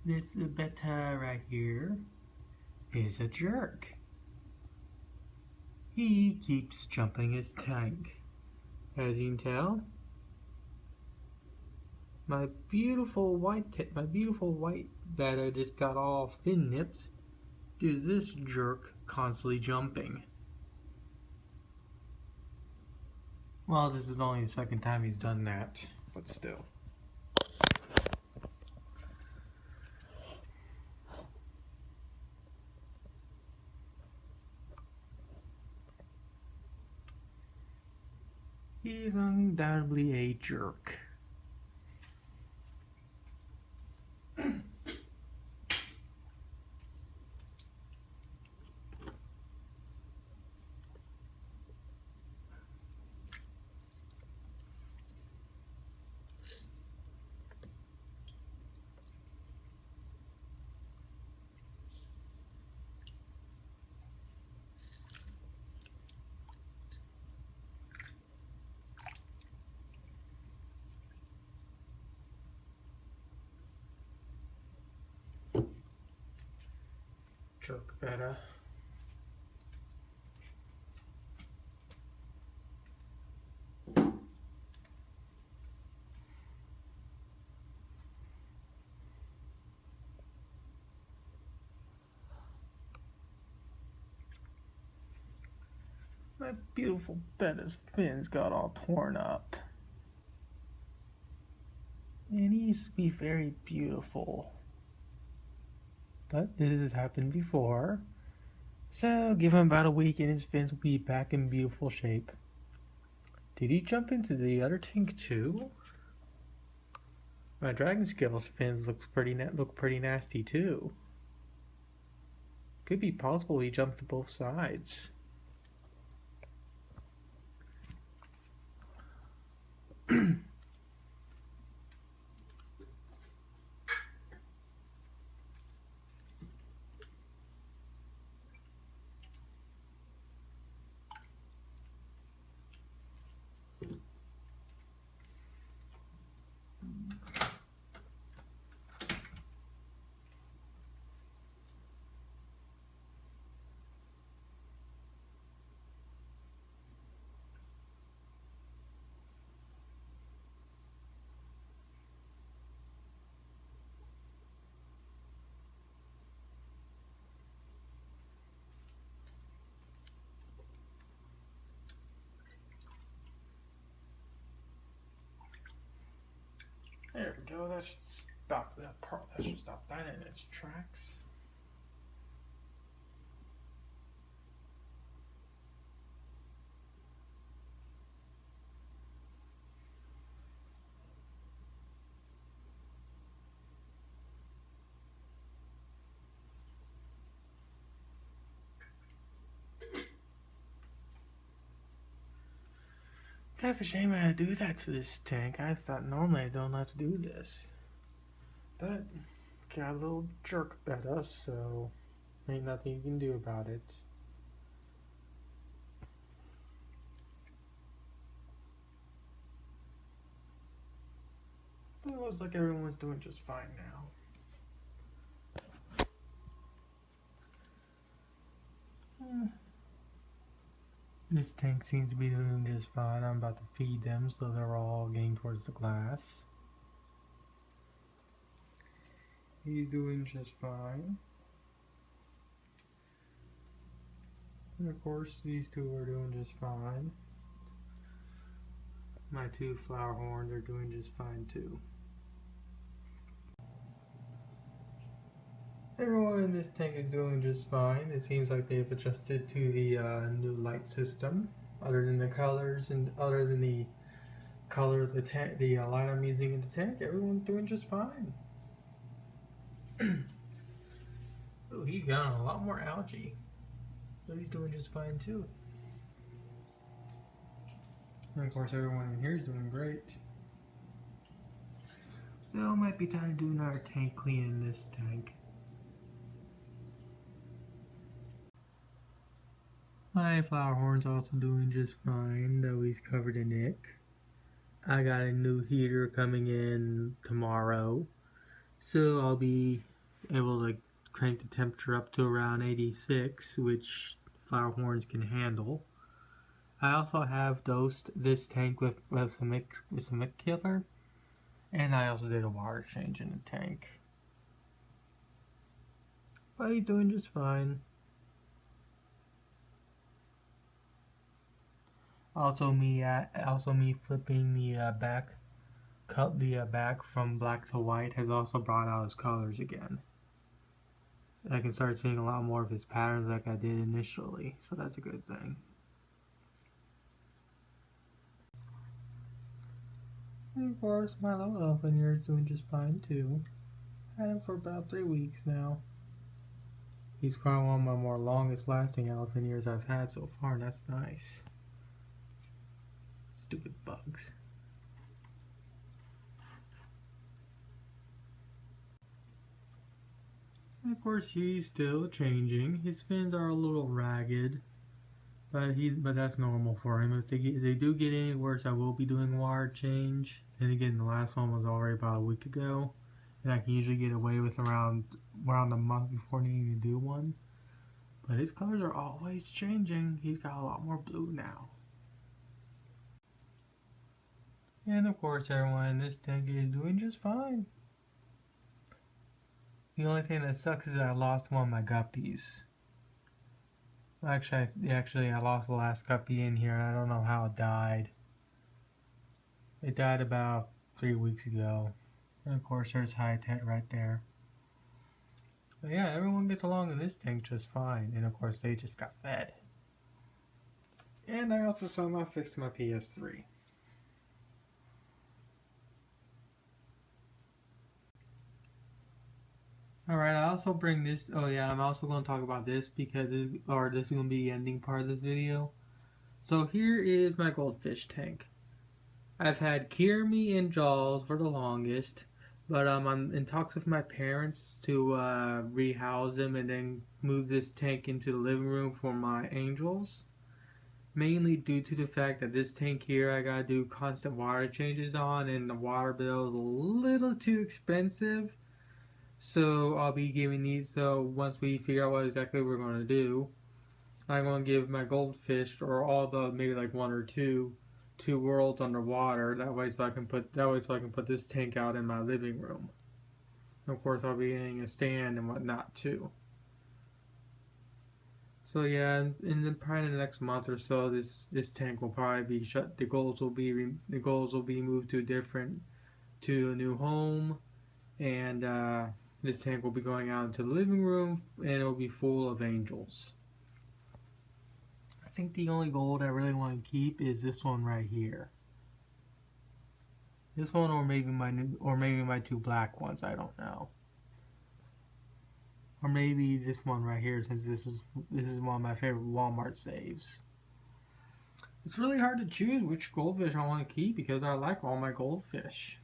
This Betta right here is a jerk. He keeps jumping his tank. As you can tell, my beautiful white Betta just got all fin nipped due to this jerk constantly jumping. Well, this is only the second time he's done that, but still. He's undoubtedly a jerk. Jerk Betta. My beautiful Betta's fins got all torn up. And he used to be very beautiful. But this has happened before. So give him about a week and his fins will be back in beautiful shape. Did he jump into the other tank too? My dragon scales fins look pretty nasty too. Could be possible he jumped to both sides. There we go, that should stop that part. That should stop that in its tracks. Kind of a shame I had to do that to this tank. I thought normally I don't have to do this. But got a little jerk Betta, so ain't nothing you can do about it. But it looks like everyone's doing just fine now. This tank seems to be doing just fine. I'm about to feed them so they're all getting towards the glass. He's doing just fine. And of course these two are doing just fine. My two flower horns are doing just fine too. Everyone in this tank is doing just fine. It seems like they've adjusted to the new light system. Other than the colors and other than the color of the tank, the light I'm using in the tank, everyone's doing just fine. Oh, he's got a lot more algae. So he's doing just fine too. And of course everyone in here is doing great. So it might be time to do another tank clean in this tank. My flower horn's also doing just fine, though he's covered in ick. I got a new heater coming in tomorrow, so I'll be able to crank the temperature up to around 86, which flower horns can handle. I also have dosed this tank with some mix killer, and I also did a water change in the tank. But he's doing just fine. Also me flipping the back from black to white has also brought out his colors again. I can start seeing a lot more of his patterns like I did initially, so that's a good thing. And of course, my little elephant here is doing just fine too. Had him for about 3 weeks now. He's probably one of my more longest lasting elephant ears I've had so far, and that's nice. Stupid bugs. And of course, he's still changing. His fins are a little ragged, but that's normal for him. If they do get any worse, I will be doing a water change. And again, the last one was already about a week ago, and I can usually get away with around a month before needing to do one. But his colors are always changing. He's got a lot more blue now. And of course, everyone, this tank is doing just fine. The only thing that sucks is that I lost one of my guppies. Actually, I lost the last guppy in here, and I don't know how it died. It died about 3 weeks ago. And of course, there's Hi-Tet right there. But yeah, everyone gets along in this tank just fine. And of course, they just got fed. And I also somehow fixed my PS3. Alright, I also bring this. Oh yeah, I'm also going to talk about this because this is going to be the ending part of this video. So here is my goldfish tank. I've had Kirmi and Jaws for the longest, but I'm in talks with my parents to rehouse them and then move this tank into the living room for my angels. Mainly due to the fact that this tank here I gotta do constant water changes on, and the water bill is a little too expensive. So I'll be giving these. So once we figure out what exactly we're going to do, I'm going to give my goldfish, or all the maybe like one or two worlds underwater. That way, so I can put this tank out in my living room. And of course, I'll be getting a stand and whatnot too. So yeah, in probably the next month or so, this tank will probably be shut. The goals will be moved to a new home, and this tank will be going out into the living room, and it will be full of angels. I think the only gold I really want to keep is this one right here. This one, or maybe my two black ones. I don't know. Or maybe this one right here, since this is one of my favorite Walmart saves. It's really hard to choose which goldfish I want to keep because I like all my goldfish.